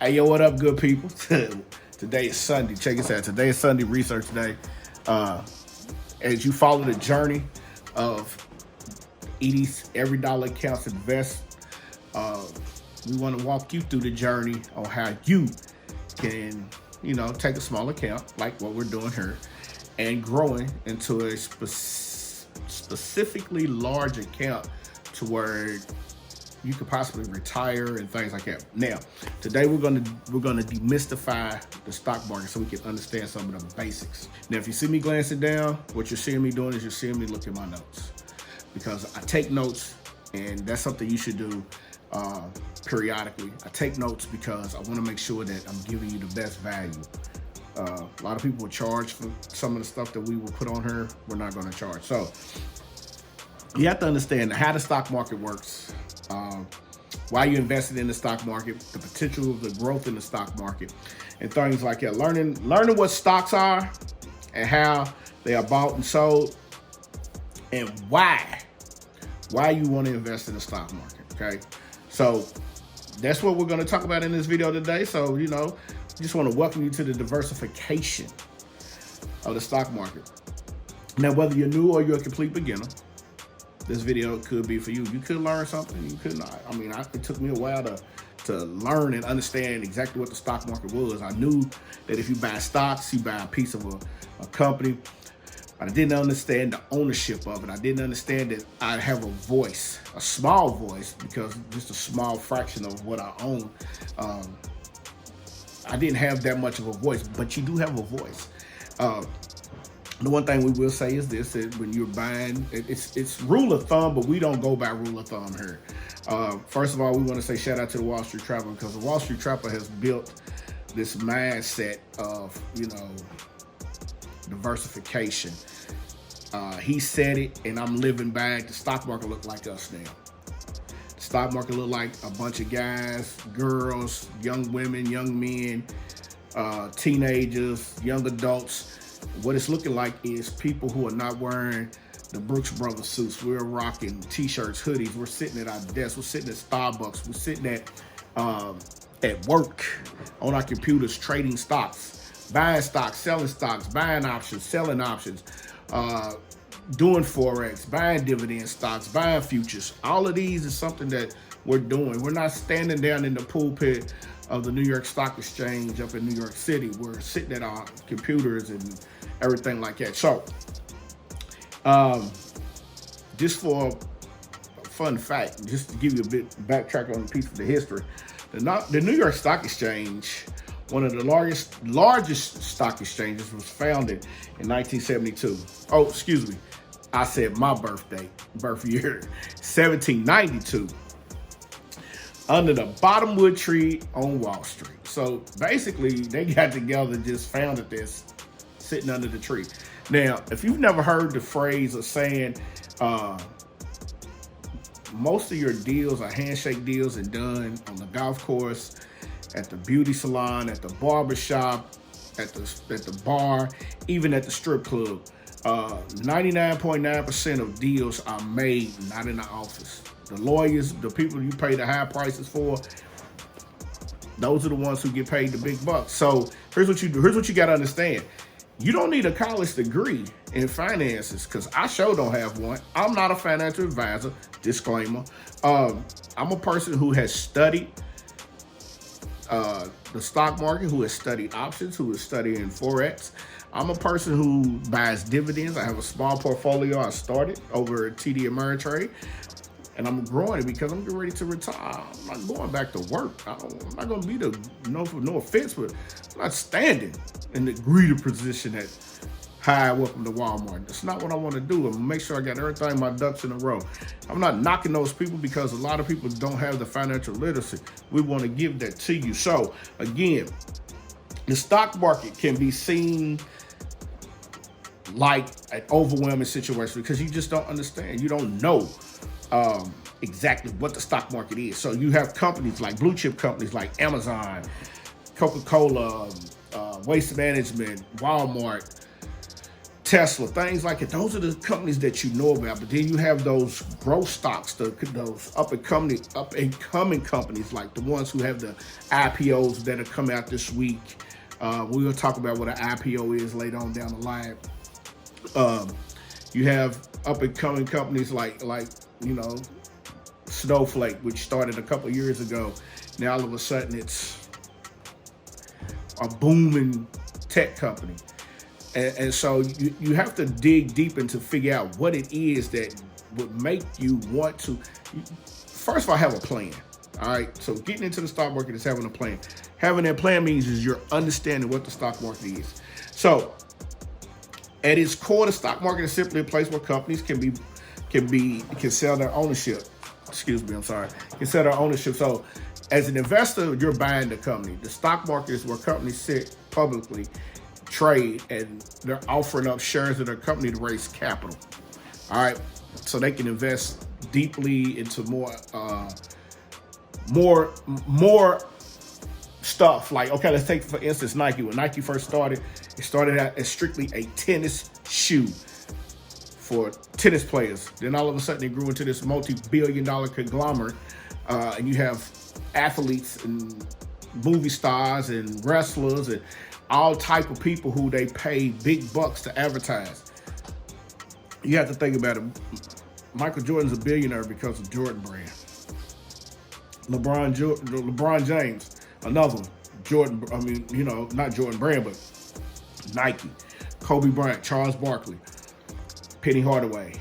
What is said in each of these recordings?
Hey, yo, what up, good people? Today is Sunday. Check this out. Today is Sunday Research Day. As you follow the journey of Edie's Every Dollar Counts Invest, we want to walk you through the journey on how you can, take a small account like what we're doing here and growing into a specifically large account to where you could possibly retire and things like that. Now, today we're gonna demystify the stock market so we can understand some of the basics. Now, if you see me glancing down, what you're seeing me doing is you're seeing me look at my notes, because I take notes, and that's something you should do periodically. I take notes because I want to make sure that I'm giving you the best value. A lot of people will charge for some of the stuff that we will put on here. We're not going to charge. So you have to understand how the stock market works. Why you invested in the stock market, the potential of the growth in the stock market, and things like that. Learning what stocks are and how they are bought and sold, and why you want to invest in the stock market. Okay, so that's what we're going to talk about in this video today. So just want to welcome you to the diversification of the stock market. Now, whether you're new or you're a complete beginner, this video could be for you. You could learn something, you could not. It took me a while to learn and understand exactly what the stock market was. I knew that if you buy stocks, you buy a piece of a company. But I didn't understand the ownership of it. I didn't understand that I have a voice, a small voice, because just a small fraction of what I own. I didn't have that much of a voice, but you do have a voice. The one thing we will say is this: that when you're buying, it's rule of thumb, but we don't go by rule of thumb here. First of all, we want to say shout out to the Wall Street Trapper, because the Wall Street Trapper has built this mindset of diversification. He said it, and I'm living by it. The stock market look like us now. The stock market look like a bunch of guys, girls, young women, young men, teenagers, young adults. What it's looking like is people who are not wearing the Brooks Brothers suits. We're rocking t-shirts, hoodies. We're sitting at our desks. We're sitting at Starbucks. We're sitting at work on our computers, trading stocks, buying stocks, selling stocks, buying options, selling options, doing Forex, buying dividend stocks, buying futures. All of these is something that we're doing. We're not standing down in the pulpit of the New York Stock Exchange up in New York City. We're sitting at our computers and everything like that. So, just for a fun fact, just to give you a bit backtrack on a piece of the history, the New York Stock Exchange, one of the largest stock exchanges, was founded in 1972. Oh, excuse me, I said my birth year, 1792. Under the bottomwood tree on Wall Street. So basically, they got together and just founded this sitting under the tree. Now, if you've never heard the phrase of saying most of your deals are handshake deals and done on the golf course, at the beauty salon, at the barber shop, at the bar, even at the strip club, 99.9% of deals are made not in the office. The lawyers, the people you pay the high prices for, those are the ones who get paid the big bucks. So here's what you do. Here's what you got to understand. You don't need a college degree in finances, because I sure don't have one. I'm not a financial advisor. Disclaimer. I'm a person who has studied the stock market, who has studied options, who is studying Forex. I'm a person who buys dividends. I have a small portfolio I started over at TD Ameritrade. And I'm growing it because I'm getting ready to retire. I'm not going back to work. I'm not going to be no offense, but I'm not standing in the greeter position at hi, welcome to Walmart. That's not what I want to do. I'm going to make sure I got everything, my ducks in a row. I'm not knocking those people, because a lot of people don't have the financial literacy. We want to give that to you. So again, the stock market can be seen like an overwhelming situation because you just don't understand. You don't know exactly what the stock market is. So you have companies like blue chip companies like Amazon, Coca-Cola, Waste Management, Walmart, Tesla, things like it. Those are the companies that you know about. But then you have those growth stocks, those up and coming companies, like the ones who have the IPOs that are coming out this week. We will talk about what an IPO is later on down the line. You have up and coming companies like Snowflake, which started a couple years ago. Now all of a sudden it's a booming tech company. And so you have to dig deep into figure out what it is that would make you want to, first of all, have a plan. All right. So getting into the stock market is having a plan. Having that plan means is you're understanding what the stock market is. So at its core, the stock market is simply a place where companies can sell their ownership. Can sell their ownership. So as an investor, you're buying the company. The stock market is where companies sit publicly, trade, and they're offering up shares of their company to raise capital. All right, so they can invest deeply into more stuff. Like, okay, let's take for instance Nike. When Nike first started, it started out as strictly a tennis shoe for tennis players. Then all of a sudden, it grew into this multi-billion-dollar conglomerate, and you have athletes and movie stars and wrestlers and all type of people who they pay big bucks to advertise. You have to think about it. Michael Jordan's a billionaire because of Jordan brand. LeBron James, another one. Jordan, not Jordan brand, but Nike. Kobe Bryant, Charles Barkley, Penny Hardaway,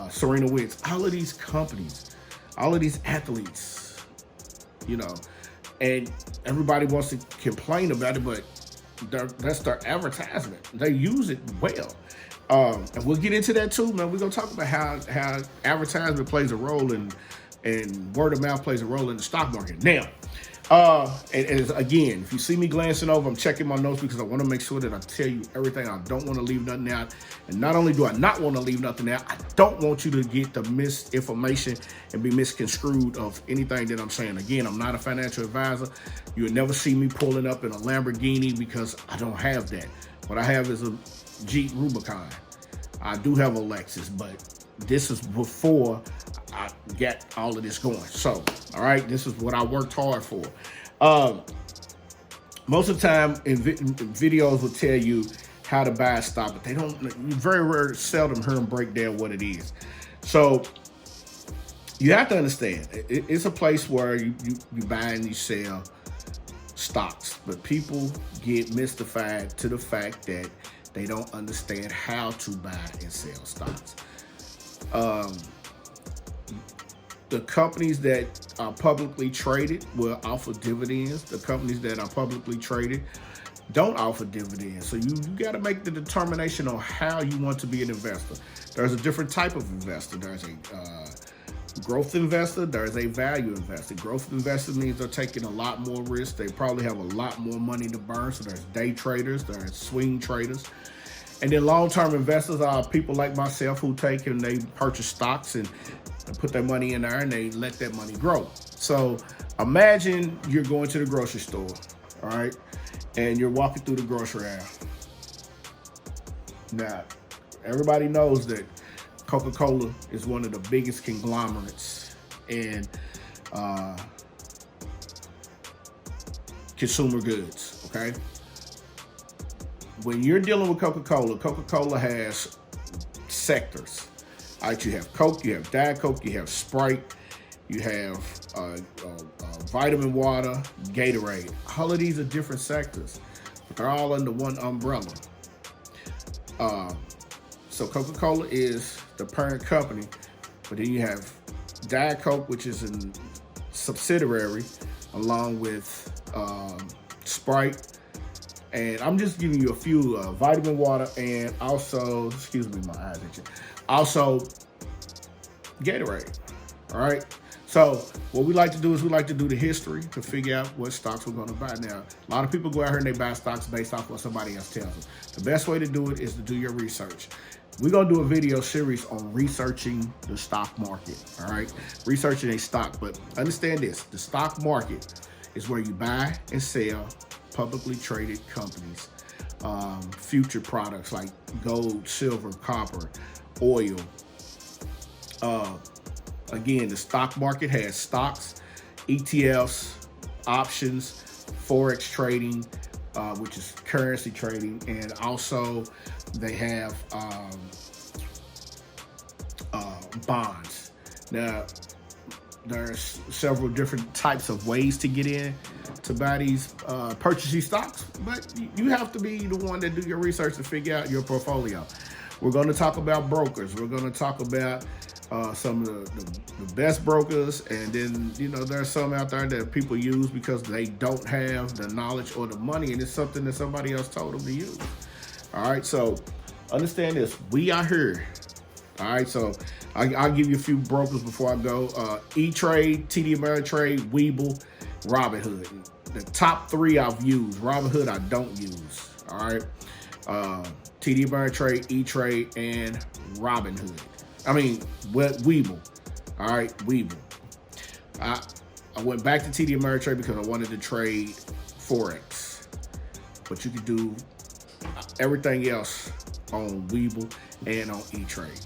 Serena Williams. All of these companies, all of these athletes, and everybody wants to complain about it, but that's their advertisement. They use it well. And we'll get into that too, man. We're going to talk about how advertisement plays a role and word of mouth plays a role in the stock market. Now, and again, if you see me glancing over, I'm checking my notes because I want to make sure that I tell you everything. I don't want to leave nothing out. And not only do I not want to leave nothing out, I don't want you to get the misinformation and be misconstrued of anything that I'm saying. Again, I'm not a financial advisor. You'll never see me pulling up in a Lamborghini because I don't have that. What I have is a Jeep Rubicon. I do have a Lexus, but this is before I get all of this going. So, all right, this is what I worked hard for. Most of the time, videos will tell you how to buy a stock, but you very seldom hear them break down what it is. So, you have to understand, it's a place where you buy and you sell stocks, but people get mystified to the fact that they don't understand how to buy and sell stocks. The companies that are publicly traded will offer dividends. The companies that are publicly traded don't offer dividends. So you got to make the determination on how you want to be an investor. There's a different type of investor. There's a growth investor. There's a value investor. Growth investor means they're taking a lot more risk. They probably have a lot more money to burn. So there's day traders. There's swing traders. And then long-term investors are people like myself who take and they purchase stocks and put their money in there and they let that money grow. So imagine you're going to the grocery store, all right, and you're walking through the grocery aisle. Now, everybody knows that Coca-Cola is one of the biggest conglomerates in consumer goods, okay? When you're dealing with Coca-Cola, Coca-Cola has sectors. All right, you have Coke, you have Diet Coke, you have Sprite, you have vitamin water, Gatorade. All of these are different sectors, but they're all under one umbrella. So Coca-Cola is the parent company, but then you have Diet Coke, which is a subsidiary, along with Sprite. And I'm just giving you a few vitamin water and also, my eyes itching. Also, Gatorade. All right. So what we like to do is we like to do the history to figure out what stocks we're going to buy. Now, a lot of people go out here and they buy stocks based off what somebody else tells them. The best way to do it is to do your research. We're going to do a video series on researching the stock market. All right. Researching a stock. But understand this. The stock market is where you buy and sell publicly traded companies. future products like gold, silver, copper, oil. Again, the stock market has stocks, ETFs, options, forex trading, which is currency trading, and also they have bonds. Now, there's several different types of ways to get in to buy these, purchase these stocks, but you have to be the one that do your research to figure out your portfolio. We're going to talk about brokers. We're going to talk about some of the best brokers, and then, you know, there's some out there that people use because they don't have the knowledge or the money, and it's something that somebody else told them to use. All right, so understand this. We are here. All right, so I'll give you a few brokers before I go. E-Trade, TD Ameritrade, Webull, Robinhood. The top three I've used. Robinhood I don't use. All right, TD Ameritrade, E-Trade, and Robinhood. I mean, Webull. All right, Webull. I went back to TD Ameritrade because I wanted to trade Forex. But you can do everything else on Webull and on E-Trade.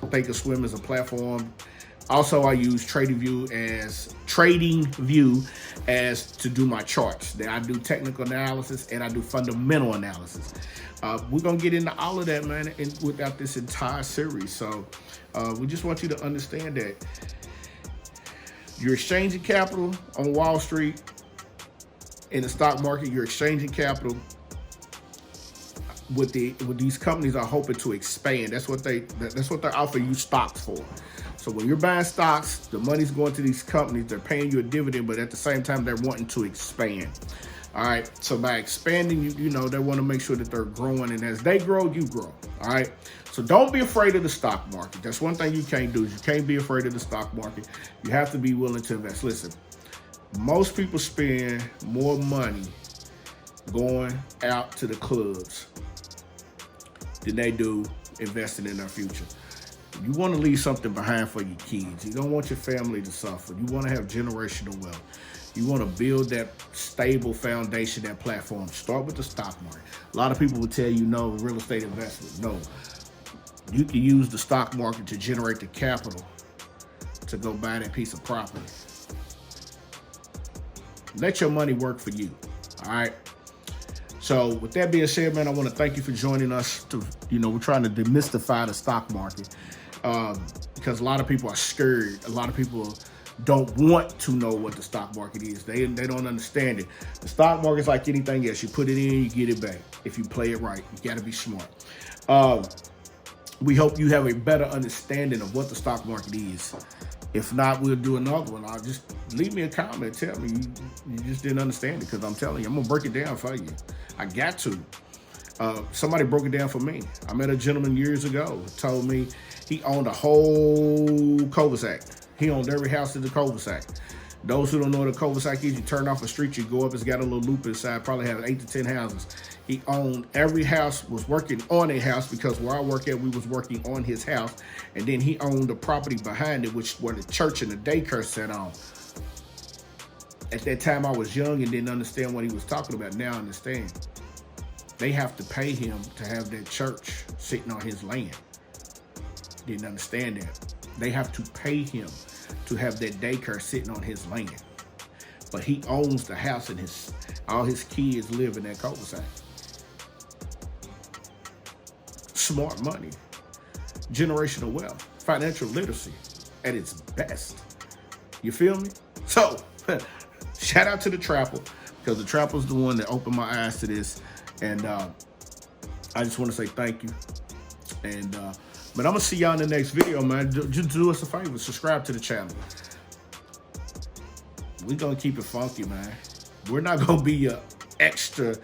Thinkorswim is a platform. Also, I use TradingView as to do my charts. Then I do technical analysis and I do fundamental analysis. We're gonna get into all of that, man, without this entire series. So we just want you to understand that you're exchanging capital on Wall Street, in the stock market. You're exchanging capital with these companies are hoping to expand. That's what they're offering you stocks for. So when you're buying stocks, the money's going to these companies. They're paying you a dividend, but at the same time, they're wanting to expand. All right. So by expanding, you know, they want to make sure that they're growing, and as they grow, you grow. All right. So don't be afraid of the stock market. That's one thing you can't do. Is you can't be afraid of the stock market. You have to be willing to invest. Listen, most people spend more money going out to the clubs than they do investing in their future. You want to leave something behind for your kids. You don't want your family to suffer. You want to have generational wealth. You want to build that stable foundation, that platform. Start with the stock market. A lot of people will tell you no, real estate investment. No. You can use the stock market to generate the capital to go buy that piece of property. Let your money work for you. All right. So with that being said, man, I want to thank you for joining us. We're trying to demystify the stock market because a lot of people are scared. A lot of people don't want to know what the stock market is. They don't understand it. The stock market is like anything else. You put it in, you get it back. If you play it right, you got to be smart. We hope you have a better understanding of what the stock market is. If not, we'll do another one. I'll just leave me a comment. Tell me you just didn't understand it, because I'm telling you, I'm going to break it down for you. I got to. Somebody broke it down for me. I met a gentleman years ago who told me he owned a whole cul-de-sac. He owned every house in the cul-de-sac. Those who don't know what a cul-de-sac is, you turn off a street, you go up, it's got a little loop inside, probably have 8 to 10 houses. He owned every house, was working on a house, because where I work at, we was working on his house. And then he owned the property behind it, where the church and the daycare sat on. At that time, I was young and didn't understand what he was talking about. Now I understand. They have to pay him to have that church sitting on his land. Didn't understand that. They have to pay him to have that daycare sitting on his land. But he owns the house, and all his kids live in that cul-de-sac. Smart money, generational wealth, financial literacy at its best. You feel me? So, shout out to the Trapper, because the Trapper's the one that opened my eyes to this. And I just want to say thank you. And but I'm going to see y'all in the next video, man. Just do us a favor. Subscribe to the channel. We're going to keep it funky, man. We're not going to be a extra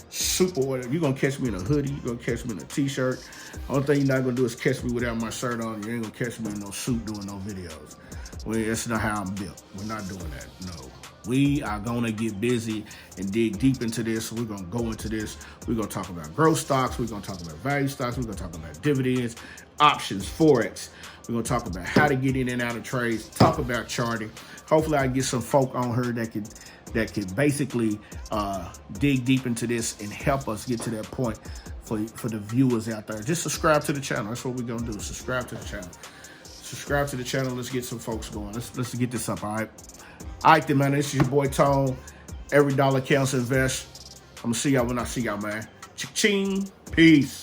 super whatever. You're going to catch me in a hoodie. You're going to catch me in a t-shirt. Only thing you're not going to do is catch me without my shirt on. You ain't going to catch me in no suit doing no videos. Well, that's not how I'm built. We're not doing that. No. We are going to get busy and dig deep into this. We're going to go into this. We're going to talk about growth stocks. We're going to talk about value stocks. We're going to talk about dividends, options, Forex. We're going to talk about how to get in and out of trades, talk about charting. Hopefully I get some folk on here that that can basically dig deep into this and help us get to that point for the viewers out there. Just subscribe to the channel. That's what we're gonna do. Subscribe to the channel. Subscribe to the channel. Let's get some folks going. Let's get this up. All right. All right, then, man. This is your boy Tone. Every dollar counts. Invest. I'm gonna see y'all when I see y'all, man. Ching. Peace.